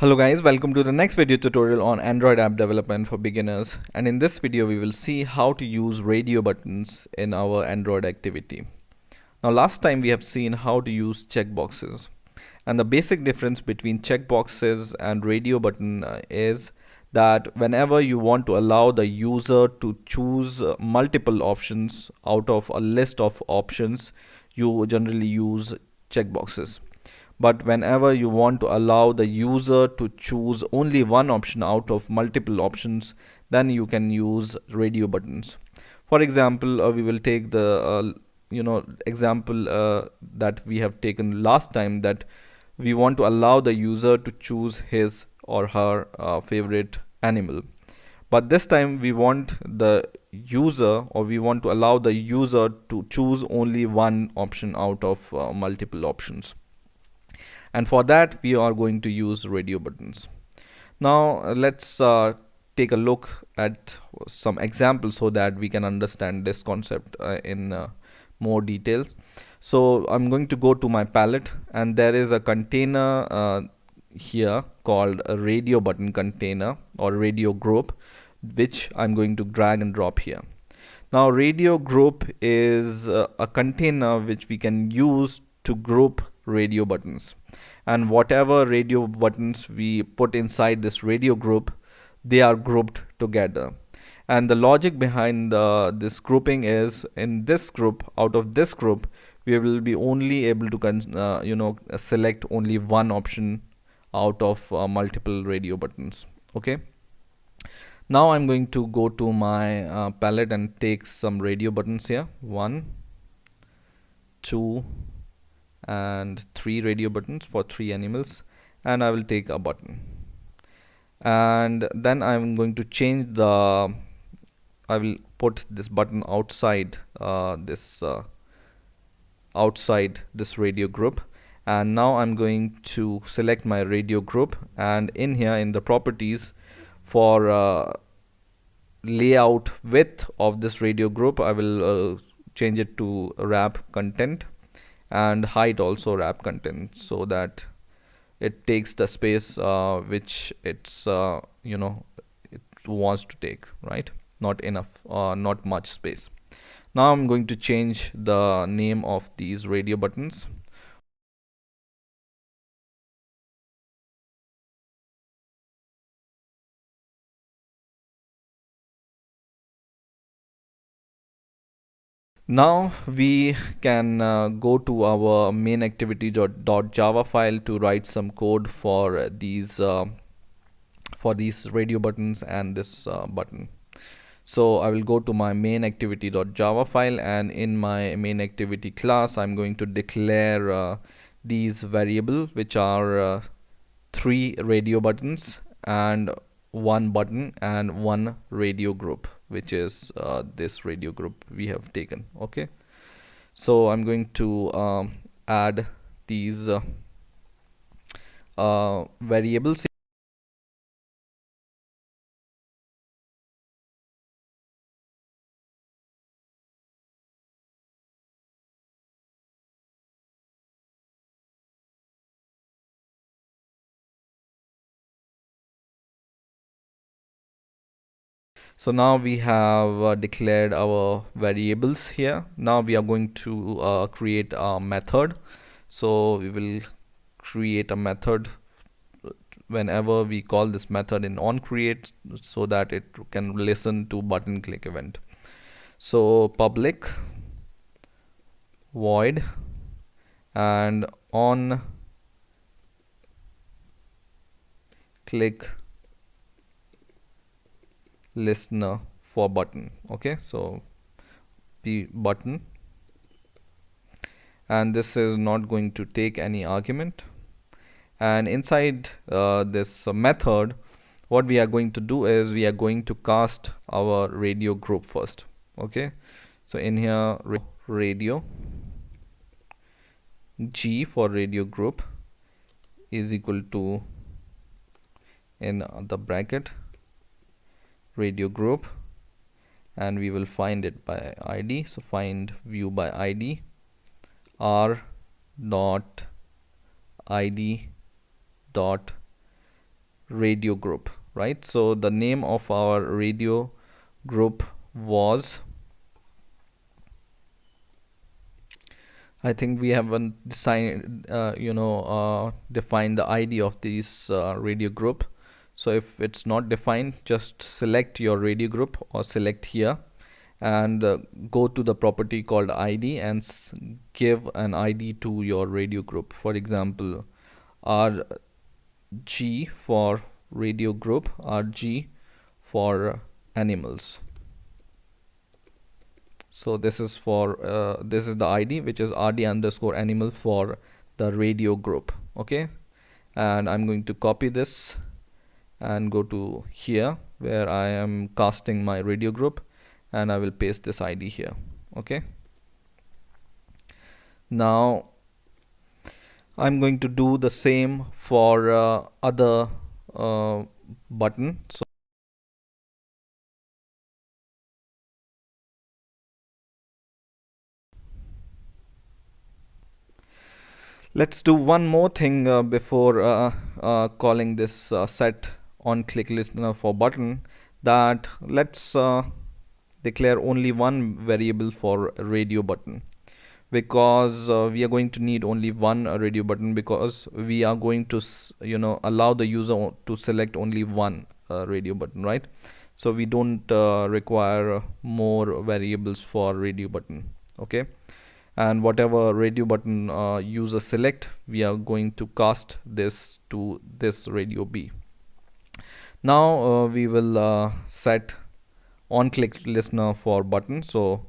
Hello guys, welcome to the next video tutorial on Android app development for beginners, and in this video we will see how to use radio buttons in our Android activity. Now last time we have seen how to use checkboxes, and the basic difference between checkboxes and radio button is that whenever you want to allow the user to choose multiple options out of a list of options, you generally use checkboxes. But whenever you want to allow the user to choose only one option out of multiple options, then you can use radio buttons. For example, we will take the example that we have taken last time, that we want to allow the user to choose his or her favorite animal. But this time we want the user, or we want to allow the user to choose only one option out of multiple options, and for that we are going to use radio buttons. Now let's take a look at some examples so that we can understand this concept in more detail. So I'm going to go to my palette, and there is a container here called a radio button container or radio group, which I'm going to drag and drop here. Now radio group is a container which we can use to group radio buttons, and whatever radio buttons we put inside this radio group, they are grouped together. And the logic behind this grouping is, in this group, out of this group, we will be only able to select only one option out of multiple radio buttons. Okay, now I'm going to go to my palette and take some radio buttons here. 1, 2 and 3 radio buttons for 3 animals, and I will take a button, and then I'm going to change the I will put this button outside outside this radio group. And now I'm going to select my radio group, and in here in the properties, for layout width of this radio group, I will change it to wrap content, and height also wrap content, so that it takes the space which it wants to take, right? Not enough, not much space. Now I'm going to change the name of these radio buttons. Now we can go to our main activity.java file to write some code for these radio buttons and this button. So I will go to my main activity.java file, and in my main activity class I'm going to declare these variables, which are 3 radio buttons and 1 button and 1 radio group, which is this radio group we have taken. Okay, so I'm going to add these variables. So now we have declared our variables here. Now we are going to create a method. So we will create a method whenever we call this method in onCreate, so that it can listen to button click event. So public void and on click listener for button. Okay, so p button, and this is not going to take any argument. And inside this method, what we are going to do is we are going to cast our radio group first. Okay, so in here radio g for radio group is equal to, in the bracket, radio group, and we will find it by ID. So find view by ID, r dot id dot radio group, right? So the name of our radio group was, I think we haven't defined the ID of this radio group. So if it's not defined, just select your radio group or select here and go to the property called ID and give an ID to your radio group. For example, RG for radio group, RG for animals. So this is for this is the ID, which is RD underscore animal for the radio group. Okay, and I'm going to copy this and go to here where I am casting my radio group, and I will paste this ID here. Okay, now I'm going to do the same for other button. So let's do one more thing before calling this set on click listener for button, that let's declare only one variable for radio button, because we are going to need only one radio button, because we are going to allow the user to select only one radio button, right? So we don't require more variables for radio button. Okay, and whatever radio button user select, we are going to cast this to this radio B. Now we will set on click listener for button. So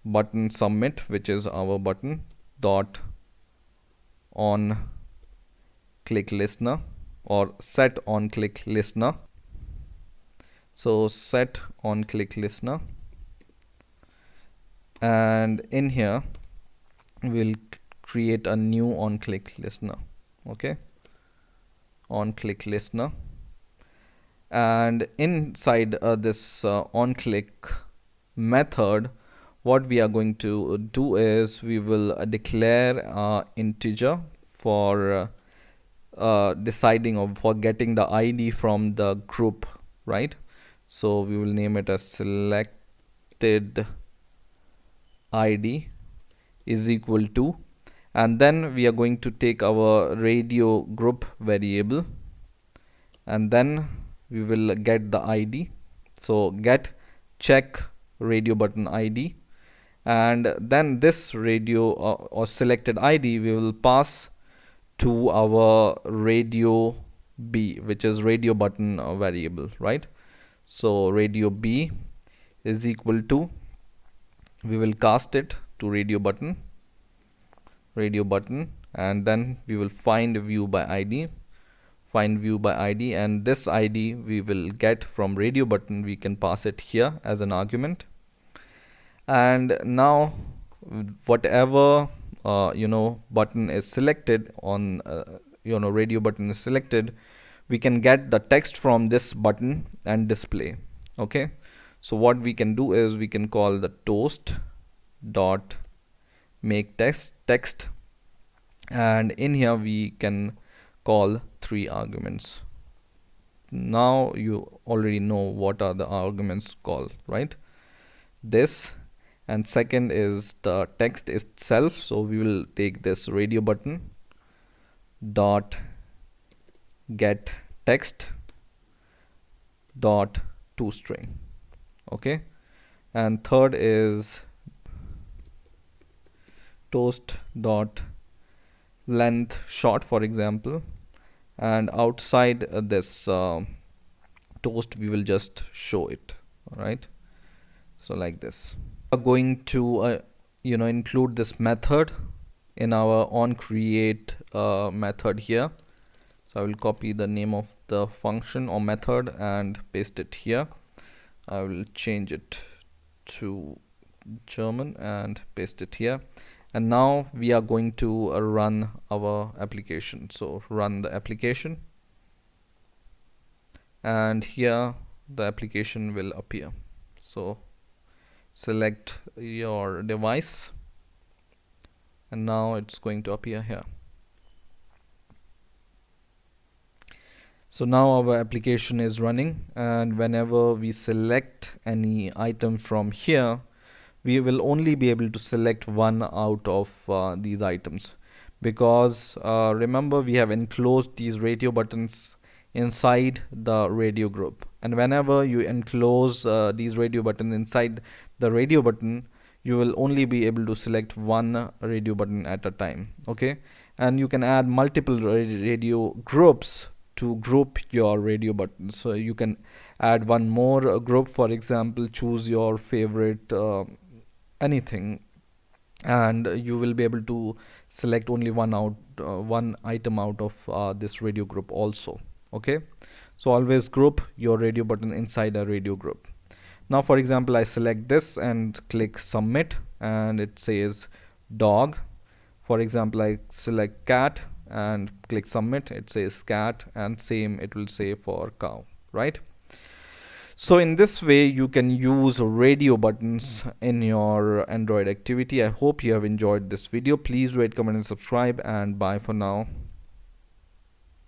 button submit, which is our button, dot on click listener, or set on click listener. So set on click listener, and in here we'll create a new on click listener. Okay, on click listener, and inside this on click method, what we are going to do is we will declare integer for deciding or for getting the ID from the group, right? So we will name it as selected ID is equal to, and then we are going to take our radio group variable, and then we will get the ID. So get check radio button ID, and then this radio or selected ID we will pass to our radio B, which is radio button variable, right? So radio B is equal to, we will cast it to radio button, and then we will find view by ID, and this ID we will get from radio button. We can pass it here as an argument, and now whatever button is selected on radio button is selected, we can get the text from this button and display. Okay, so what we can do is we can call the toast dot make text, and in here we can call 3 arguments. Now you already know what are the arguments called, right? This, and second is the text itself. So we will take this radio button dot get text dot toString. Okay, and third is toast dot length short, for example, and outside this toast we will just show it. All right, so like this. We are going to include this method in our on create method here. So I will copy the name of the function or method and paste it here. I will change it to German and paste it here, and now we are going to run our application. So run the application, and here the application will appear. So select your device, and now it's going to appear here. So now our application is running, and whenever we select any item from here, we will only be able to select one out of these items, because remember, we have enclosed these radio buttons inside the radio group, and whenever you enclose these radio buttons inside the radio button, you will only be able to select one radio button at a time. Okay, and you can add multiple radio groups to group your radio buttons. So you can add one more group. For example, choose your favorite anything, and you will be able to select only one item out of this radio group also. Okay, so always group your radio button inside a radio group. Now for example, I select this and click submit, and it says dog. For example, I select cat and click submit, it says cat, and same it will say for cow, right? So in this way you can use radio buttons in your Android activity. I hope you have enjoyed this video. Please rate, comment and subscribe, and bye for now.